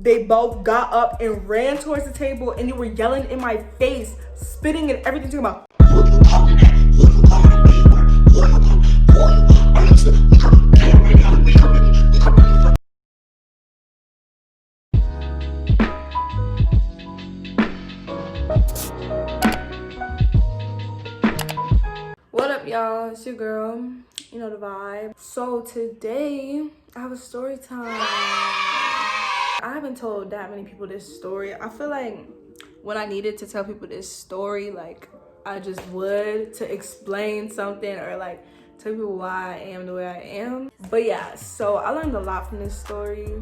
They both got up and ran towards the table, and they were yelling in my face, spitting and everything, talking about, what up, y'all? It's your girl. You know the vibe. So today I have a story time. I haven't told that many people this story. I feel like when I needed to tell people this story, like I just would, to explain something or like tell people why I am the way I am. But yeah, so I learned a lot from this story,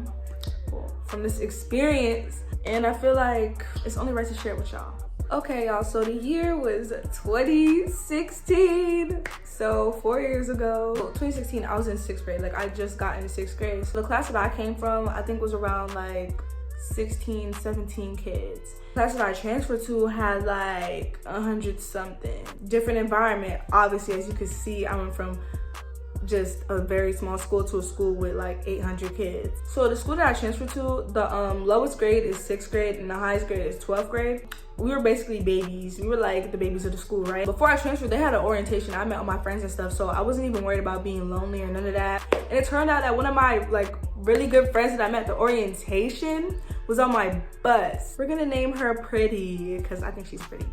from this experience, and I feel like it's only right to share it with y'all. Okay, y'all, so the year was 2016. So 4 years ago, 2016, I was in 6th grade. Like, I just got into 6th grade. So the class that I came from, I think was around like 16, 17 kids. The class that I transferred to had like 100 something. Different environment, obviously, as you can see. I went from just a very small school to a school with like 800 kids. So the school that I transferred to, the lowest grade is 6th grade and the highest grade is 12th grade. We were basically babies. We were like the babies of the school, right? Before I transferred, they had an orientation. I met all my friends and stuff, so I wasn't even worried about being lonely or none of that. And it turned out that one of my like really good friends that I met at the orientation was on my bus. We're gonna name her Pretty because I think she's pretty.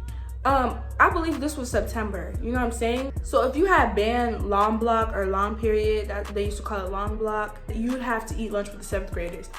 I believe this was September, you know what I'm saying? So if you had band long block or long period, that they used to call it long block, you'd have to eat lunch with the 7th graders.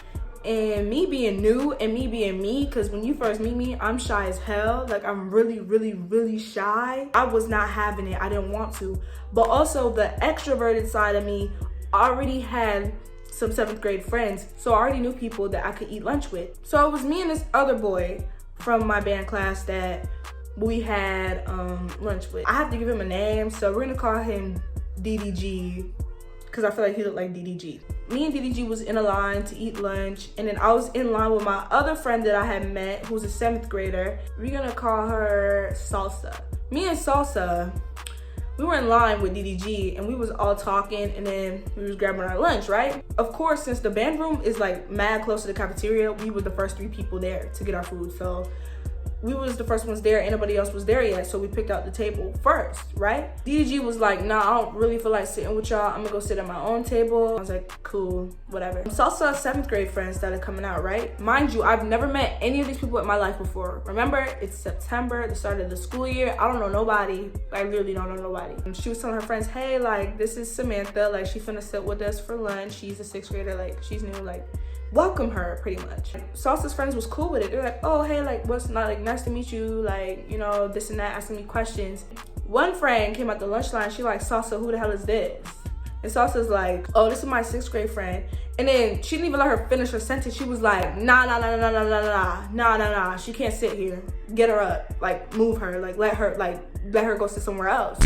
And me being new and me being me, because when you first meet me, I'm shy as hell. Like, I'm really, really, really shy. I was not having it. I didn't want to. But also the extroverted side of me already had some 7th grade friends. So I already knew people that I could eat lunch with. So it was me and this other boy from my band class that we had lunch with. I have to give him a name, so we're gonna call him DDG because I feel like he looked like DDG. Me and DDG was in a line to eat lunch, and then I was in line with my other friend that I had met who's a 7th grader. We're gonna call her Salsa. Me and Salsa, we were in line with DDG and we was all talking, and then we was grabbing our lunch, right? Of course, since the band room is like mad close to the cafeteria, we were the first 3 people there to get our food. So we was the first ones there, nobody else was there yet, so we picked out the table first, right? DDG was like, nah, I don't really feel like sitting with y'all. I'm gonna go sit at my own table. I was like, cool, whatever. Salsa's 7th grade friends started coming out, right? Mind you, I've never met any of these people in my life before. Remember, it's September, the start of the school year. I don't know nobody. I literally don't know nobody. And she was telling her friends, hey, like, this is Samantha. Like, she finna sit with us for lunch. She's a 6th grader. Like, she's new. Like, welcome her, pretty much. Salsa's friends was cool with it. They're like, oh, hey, like, what's not, like, nice to meet you, like, you know, this and that, asking me questions. One friend came out the lunch line. She like, Salsa, who the hell is this? And Salsa's like, oh, this is my 6th grade friend. And then she didn't even let her finish her sentence. She was like, nah, she can't sit here. Get her up, like, move her, like, let her go sit somewhere else.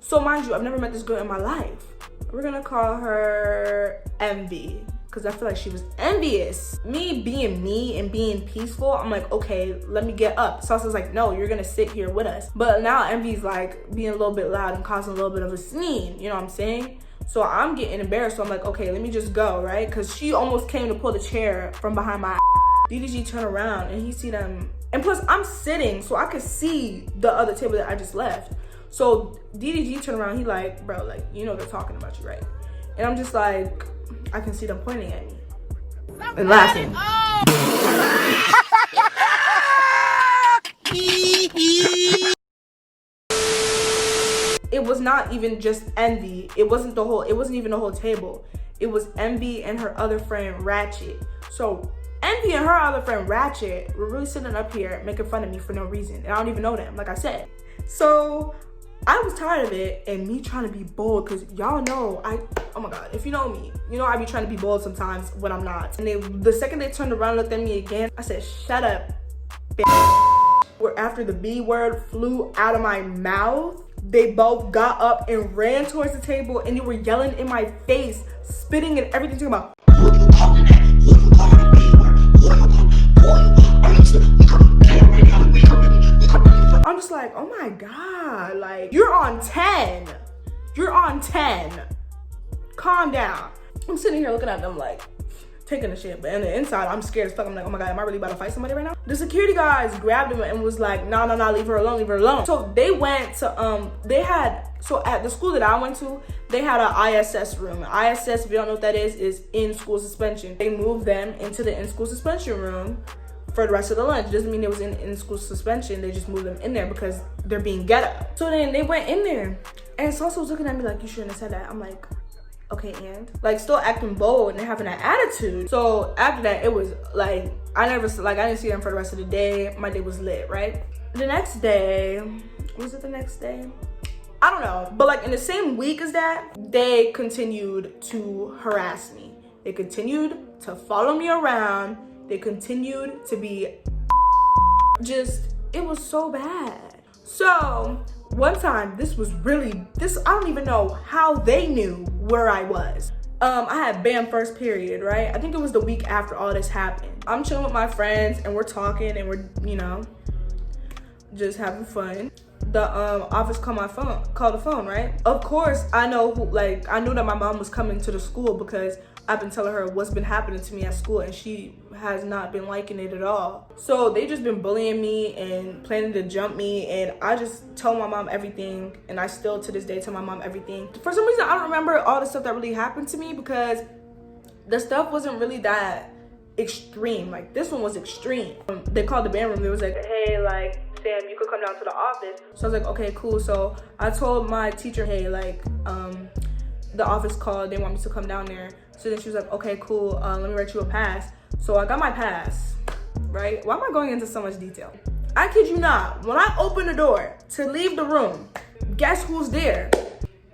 So mind you, I've never met this girl in my life. We're gonna call her Envy, because I feel like she was envious. Me being me and being peaceful, I'm like, okay, let me get up. Salsa's like, no, you're gonna sit here with us. But now Envy's like being a little bit loud and causing a little bit of a scene, you know what I'm saying? So I'm getting embarrassed, so I'm like, okay, let me just go, right? Because she almost came to pull the chair from behind my DDG turned around and he see them. And plus, I'm sitting, so I could see the other table that I just left. So DDG turned around, he like, bro, like, you know they're talking about you, right? And I'm just like, I can see them pointing at me and laughing. It was not even just Envy. It wasn't even the whole table. It was Envy and her other friend Ratchet. So Envy and her other friend Ratchet were really sitting up here making fun of me for no reason. And I don't even know them, like I said. So I was tired of it and me trying to be bold, because y'all know oh my God, if you know me, you know I be trying to be bold sometimes when I'm not. And the second they turned around and looked at me again, I said, shut up, bitch. After the B word flew out of my mouth, they both got up and ran towards the table, and they were yelling in my face, spitting and everything, talking about, I'm just like, oh my God, like, you're on 10. You're on 10. Calm down. I'm sitting here looking at them like, taking a shit. But on the inside, I'm scared as fuck. I'm like, oh my God, am I really about to fight somebody right now? The security guys grabbed him and was like, nah, leave her alone, leave her alone. So they went to, so at the school that I went to, they had an ISS room. ISS, if you don't know what that is in-school suspension. They moved them into the in-school suspension room for the rest of the lunch. It doesn't mean it was in school suspension. They just moved them in there because they're being ghetto. So then they went in there, and Salsa was looking at me like, you shouldn't have said that. I'm like, okay, and like still acting bold and having that attitude. So after that, it was like, I didn't see them for the rest of the day. My day was lit, right? The next day, was it the next day? I don't know, but like in the same week as that, they continued to harass me. They continued to follow me around. They continued to be it was so bad. So one time, I don't even know how they knew where I was. I had BAM first period, right? I think it was the week after all this happened. I'm chilling with my friends and we're talking and we're, just having fun. The office called the phone, right? Of course, I knew that my mom was coming to the school because I've been telling her what's been happening to me at school, and she has not been liking it at all. So they just been bullying me and planning to jump me, and I just tell my mom everything, and I still to this day tell my mom everything. For some reason, I don't remember all the stuff that really happened to me because the stuff wasn't really that extreme. Like, this one was extreme. They called the band room. They was like, hey, like, Sam, you could come down to the office. So I was like, okay, cool. So I told my teacher, hey, like, the office called, they want me to come down there. So then she was like, okay, cool, let me write you a pass. So I got my pass, right? Why am I going into so much detail? I kid you not, when I open the door to leave the room, guess who's there?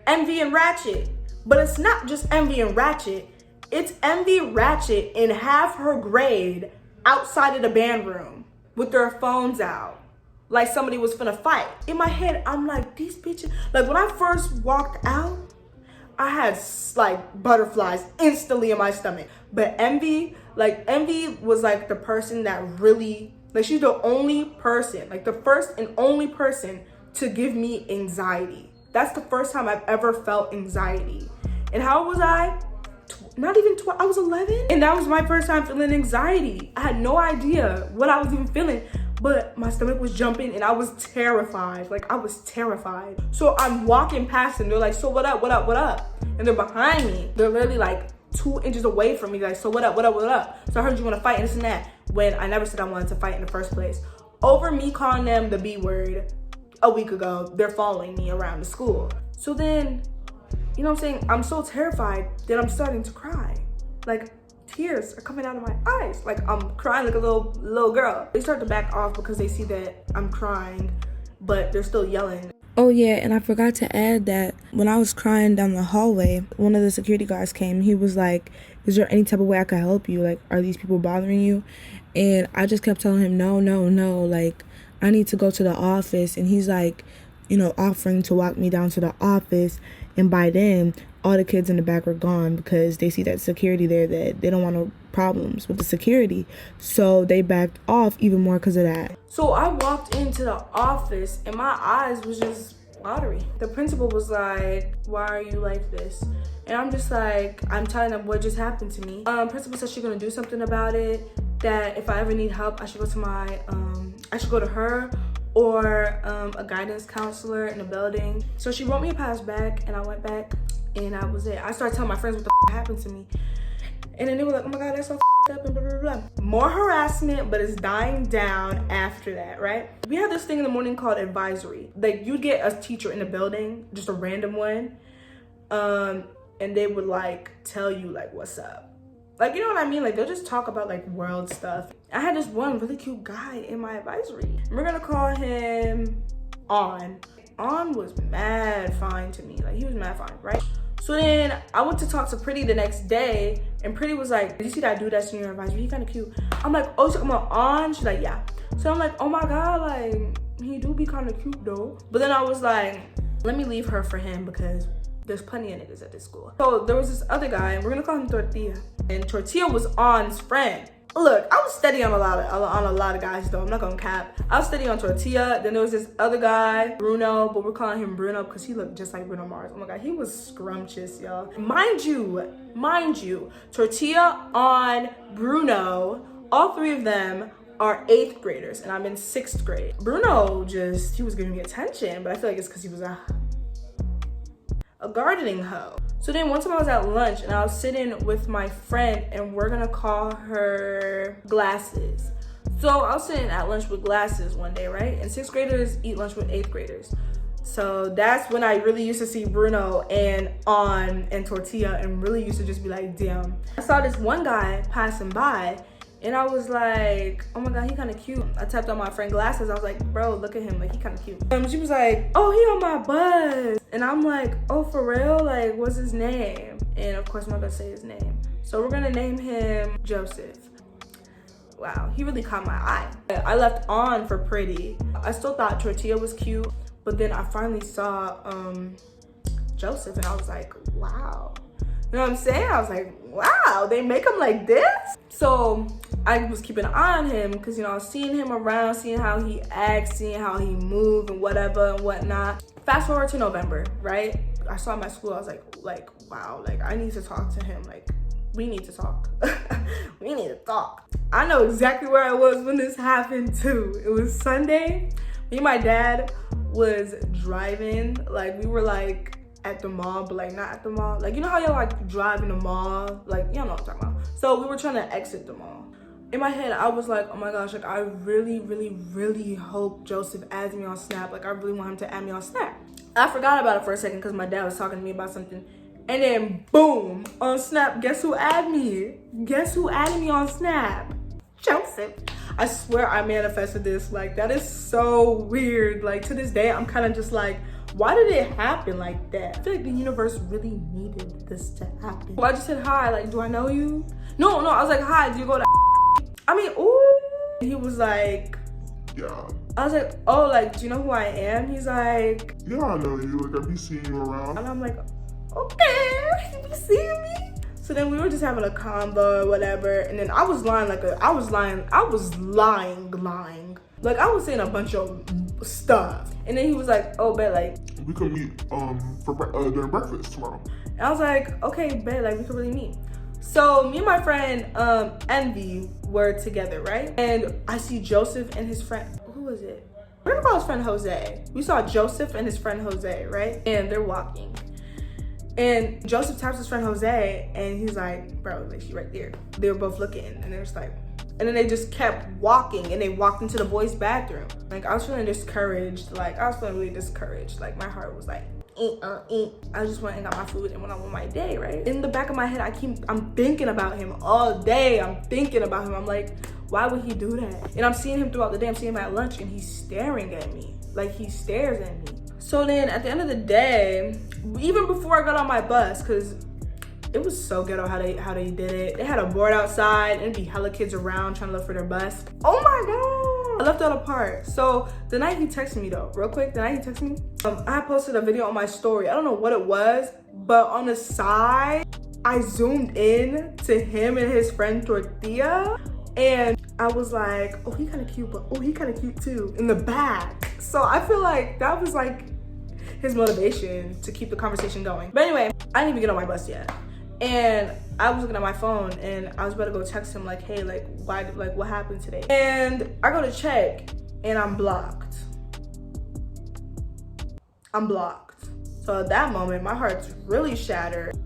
Envy and Ratchet. But it's not just Envy and Ratchet, it's Envy, Ratchet, and half her grade outside of the band room with their phones out. Like somebody was finna fight. In my head, I'm like, these bitches. Like when I first walked out, I had like butterflies instantly in my stomach. But Envy was like the person that really, like she's the only person, like the first and only person to give me anxiety. That's the first time I've ever felt anxiety. And how old was I? Not even 12, I was 11. And that was my first time feeling anxiety. I had no idea what I was even feeling, but my stomach was jumping and I was terrified. Like I was terrified. So I'm walking past them. They're like, so what up, what up, what up? And they're behind me. They're literally like 2 inches away from me. Like, so what up, what up, what up? So I heard you want to fight and this and that. When I never said I wanted to fight in the first place. Over me calling them the B word a week ago, they're following me around the school. So then, you know what I'm saying? I'm so terrified that I'm starting to cry. Like tears are coming out of my eyes. Like I'm crying like a little girl. They start to back off because they see that I'm crying, but they're still yelling. Oh yeah, and I forgot to add that when I was crying down the hallway, one of the security guards came. He was like, is there any type of way I could help you? Like, are these people bothering you? And I just kept telling him, no, like, I need to go to the office. And he's like, offering to walk me down to the office. And by then, all the kids in the back were gone because they see that security there, that they don't want no problems with the security. So they backed off even more because of that. So I walked into the office and my eyes was just watery. The principal was like, why are you like this? And I'm just like, I'm telling them what just happened to me. Principal said she's gonna do something about it, that if I ever need help, I should go to her or a guidance counselor in the building. So she wrote me a pass back and I went back and that was it. I started telling my friends what the happened to me. And then they were like, oh my God, that's so up and blah, blah, blah. More harassment, but it's dying down after that, right? We had this thing in the morning called advisory. Like you'd get a teacher in the building, just a random one. And they would like tell you like, what's up? Like, you know what I mean? Like they'll just talk about like world stuff. I had this one really cute guy in my advisory. We're gonna call him On. On was mad fine to me. Like he was mad fine, right? So then I went to talk to Pretty the next day and Pretty was like, did you see that dude that's in your advisory? He kind of cute. I'm like, oh, so I'm On? She's like, yeah. So I'm like, oh my God, like he do be kind of cute though. But then I was like, let me leave her for him because there's plenty of niggas at this school. So there was this other guy and we're gonna call him Tortilla. And Tortilla was On's friend. Look, I was steady on a lot of guys though. I'm not gonna cap. I was steady on Tortilla. Then there was this other guy, Bruno, but we're calling him Bruno because he looked just like Bruno Mars. Oh my god, he was scrumptious, y'all. Mind you, Tortilla on Bruno, all three of them are 8th graders, and I'm in 6th grade. Bruno he was giving me attention, but I feel like it's because he was a gardening hoe. So then one time I was at lunch and I was sitting with my friend and we're gonna call her Glasses. So I was sitting at lunch with Glasses one day, right? And 6th graders eat lunch with 8th graders. So that's when I really used to see Bruno and Tortilla and really used to just be like, damn. I saw this one guy passing by and I was like, oh my god, he kind of cute. I tapped on my friend Glasses. I was like, bro, look at him, like he kind of cute. She was like, oh, he on my bus. And I'm like, oh, for real? Like, what's his name? And of course I'm not gonna say his name. So we're gonna name him Joseph. Wow, he really caught my eye. I left on for pretty. I still thought Tortilla was cute, but then I finally saw Joseph and I was like, wow. You know what I'm saying? I was like, wow, they make him like this? So I was keeping an eye on him because, you know, I was seeing him around, seeing how he acts, seeing how he moved and whatever and whatnot. Fast forward to November, right? I saw him at school. I was like, wow, like I need to talk to him. Like, we need to talk. We need to talk. I know exactly where I was when this happened too. It was Sunday. Me and my dad was driving. Like, we were like at the mall, but like not at the mall. Like, you know how you like drive in the mall? Like, you know what I'm talking about. So we were trying to exit the mall. In my head, I was like, oh my gosh, like I really, really, really hope Joseph adds me on Snap. Like, I really want him to add me on Snap. I forgot about it for a second because my dad was talking to me about something. And then boom, on Snap, guess who added me? Guess who added me on Snap? Joseph. I swear I manifested this. Like, that is so weird. Like, to this day, I'm kind of just like, why did it happen like that? I feel like the universe really needed this to happen. Well, I just said, hi, like, do I know you? No, I was like, hi, do you go to I mean, ooh. He was like, yeah. I was like, oh, like, do you know who I am? He's like, yeah, I know you. Like, I be seeing you around. and I'm like, okay, you be seeing me? So then we were just having a convo or whatever. And then I was lying. Like, I was lying. Like, I was saying a bunch of stuff. And then he was like, oh, bet, like, we could meet for during breakfast tomorrow. And I was like, okay, bet, like, we could really meet. So me and my friend Envy were together, right? And I see Joseph and his friend, who was it? We're gonna call his friend Jose. We saw Joseph and his friend Jose, right? And they're walking. And Joseph taps his friend Jose and he's like, bro, like, she right there. They were both looking and they're just like, and then they just kept walking and they walked into the boys' bathroom. Like, I was feeling discouraged. Like, I was feeling really discouraged. Like, my heart was like, I just went and got my food and went on with my day, right? In the back of my head, I'm thinking about him all day. I'm thinking about him. I'm like, why would he do that? And I'm seeing him throughout the day. I'm seeing him at lunch and he's staring at me. Like, he stares at me. So then at the end of the day, even before I got on my bus, because it was so ghetto how they did it. They had a board outside and it'd be hella kids around trying to look for their bus. Oh my god! I left out a part. So the night he texted me though, real quick, I posted a video on my story. I don't know what it was, but on the side, I zoomed in to him and his friend Tortilla. And I was like, oh, he kind of cute, but oh, he kind of cute too, in the back. So I feel like that was like his motivation to keep the conversation going. But anyway, I didn't even get on my bus yet. And I was looking at my phone and I was about to go text him like, hey, like, why, like, what happened today? And I go to check and I'm blocked. So at that moment, my heart's really shattered.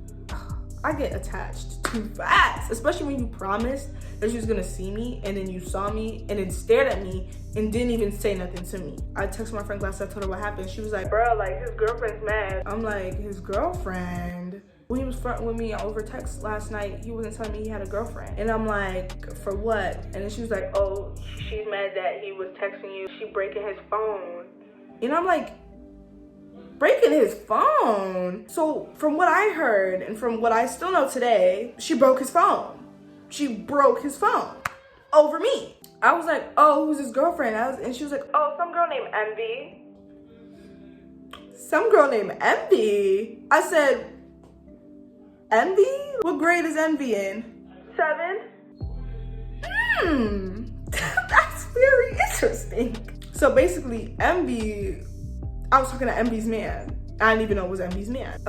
I get attached too fast, especially when you promised that she was gonna see me and then you saw me and then stared at me and didn't even say nothing to me. I texted my friend Glass, I told her what happened. She was like, bro, like, his girlfriend's mad. I'm like, his girlfriend? When he was flirting with me over text last night, he wasn't telling me he had a girlfriend. And I'm like, for what? And then she was like, oh, she's mad that he was texting you. She breaking his phone. And I'm like, breaking his phone? So from what I heard and from what I still know today, she broke his phone. She broke his phone over me. I was like, oh, who's his girlfriend? And she was like, oh, some girl named Envy. Some girl named Envy? I said, Envy? What grade is Envy in? 7? That's very interesting. So basically, Envy, I was talking to Envy's man. I didn't even know it was Envy's man.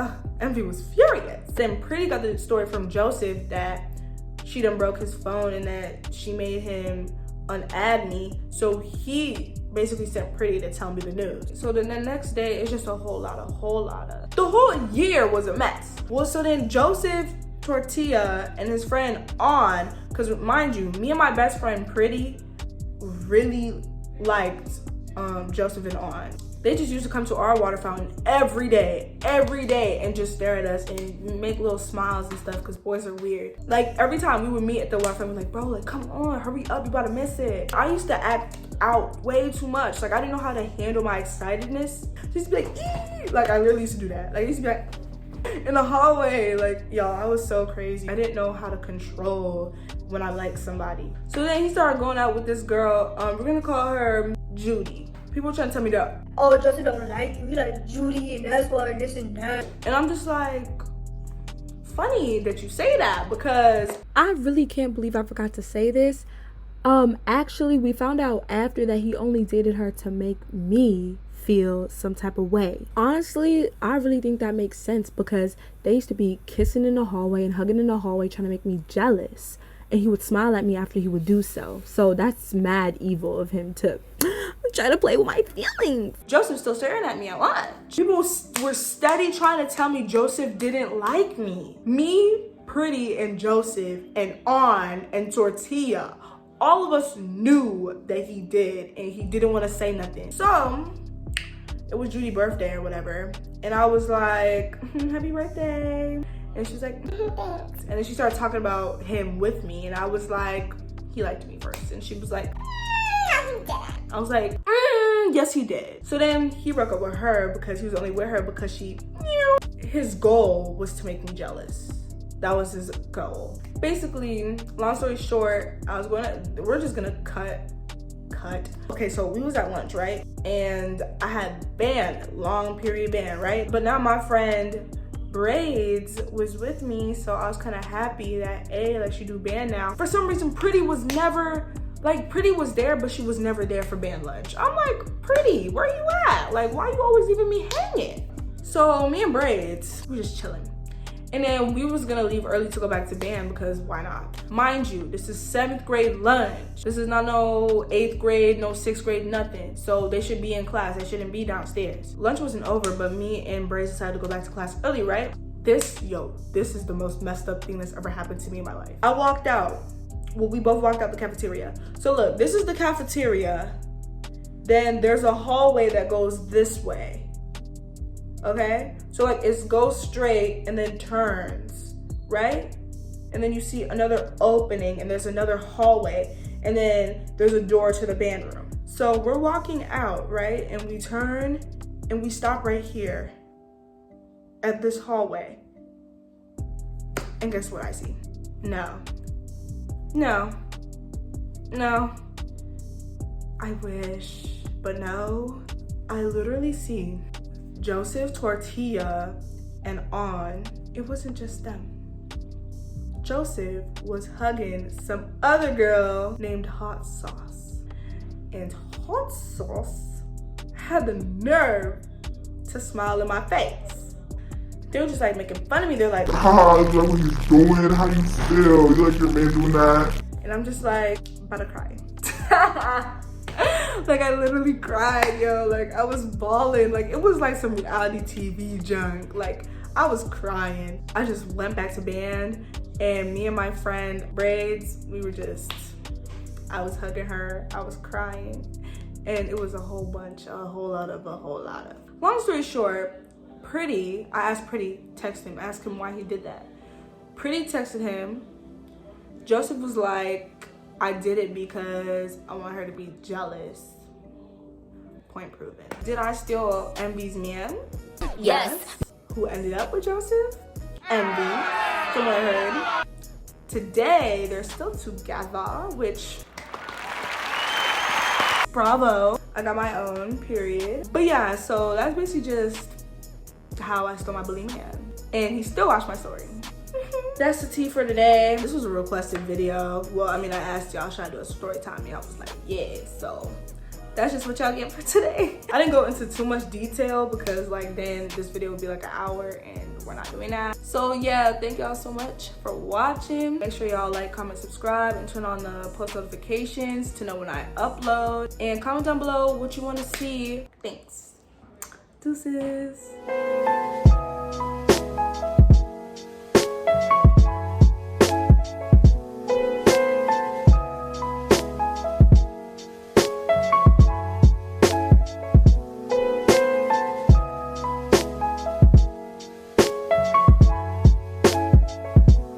Envy was furious. Then Pretty got the story from Joseph that she done broke his phone and that she made him unadd me. So he basically sent Pretty to tell me the news. So then the next day, it's just a whole lot of. The whole year was a mess. Well, so then Joseph, Tortilla, and his friend On, because mind you, me and my best friend Pretty really liked Joseph and On. They just used to come to our water fountain every day, and just stare at us and make little smiles and stuff, because boys are weird. Like, every time we would meet at the water fountain, we're like, bro, like, come on, hurry up, you about to miss it. I used to act out way too much. Like, I didn't know how to handle my excitedness. Just be like, ee! Like, I literally used to do that. Like, I used to be like, in the hallway, like, y'all, I was so crazy. I didn't know how to control when I liked somebody. So then he started going out with this girl, we're gonna call her Judy. People trying to tell me that, oh, Joseph don't like you, he like Judy, and that's why this and that. and I'm just like, funny that you say that, because I really can't believe I forgot to say this. Actually, we found out after that he only dated her to make me feel some type of way. Honestly, I really think that makes sense, because they used to be kissing in the hallway and hugging in the hallway trying to make me jealous, and he would smile at me after he would do so. So that's mad evil of him to try to play with my feelings. Joseph's still staring at me at lunch. People were steady trying to tell me Joseph didn't like me. Me, Pretty, and Joseph, and On, and Tortilla, all of us knew that he did, and he didn't want to say nothing. So it was Judy's birthday or whatever, and I was like, happy birthday. And she's like, and then she started talking about him with me, and I was like, he liked me first. And she was like, I was like, yes he did. So then he broke up with her because he was only with her because his goal was to make me jealous. That was his goal. Basically, long story short, we're just gonna cut. Okay, so we was at lunch, right? And I had band, long period band, right? But now my friend Braids was with me, so I was kind of happy that like she do band now. For some reason, Pretty was never, like, Pretty was there, but she was never there for band lunch. I'm like, Pretty, where you at? Like, why you always leaving me hanging? So me and Braids, we just chilling. And then we was gonna leave early to go back to band, because why not? Mind you, this is 7th grade lunch. This is not no 8th grade, no 6th grade, nothing. So they should be in class, they shouldn't be downstairs. Lunch wasn't over, but me and Braids decided to go back to class early, right? This is the most messed up thing that's ever happened to me in my life. I walked out. Well, we both walked out the cafeteria. So look, this is the cafeteria. Then there's a hallway that goes this way. Okay, so like it goes straight and then turns, right? And then you see another opening and there's another hallway, and then there's a door to the band room. So we're walking out, right? And we turn and we stop right here at this hallway. And guess what I see? No. I wish, but no. I literally see Joseph, Tortilla, and On. It wasn't just them. Joseph was hugging some other girl named Hot Sauce. And Hot Sauce had the nerve to smile in my face. They were just like making fun of me. They're like, is that what he's doing? How you feel? You like your man doing that? and I'm just like, about to cry. Like, I literally cried, yo. Like, I was bawling. Like, it was like some reality TV junk. Like, I was crying. I just went back to band, and me and my friend Braids, we were just, I was hugging her, I was crying, and it was a whole lot of. Long story short, Pretty, I asked Pretty, text him, asked him why he did that. Pretty texted him. Joseph was like, I did it because I want her to be jealous. Point proven. Did I steal Envy's man? Yes. Who ended up with Joseph? Envy, from what I heard. Today, they're still together, which, bravo. I got my own, period. But yeah, so that's basically just how I stole my bully man. And he still watched my story. that's the tea for today. This was a requested video. Well, I mean, I asked y'all, should I do a story time? And I was like, yeah. So that's just what y'all get for today. I didn't go into too much detail because like then this video would be like an hour and we're not doing that. So yeah, thank y'all so much for watching. Make sure y'all like, comment, subscribe, and turn on the post notifications to know when I upload. And comment down below what you want to see. Thanks. Deuces.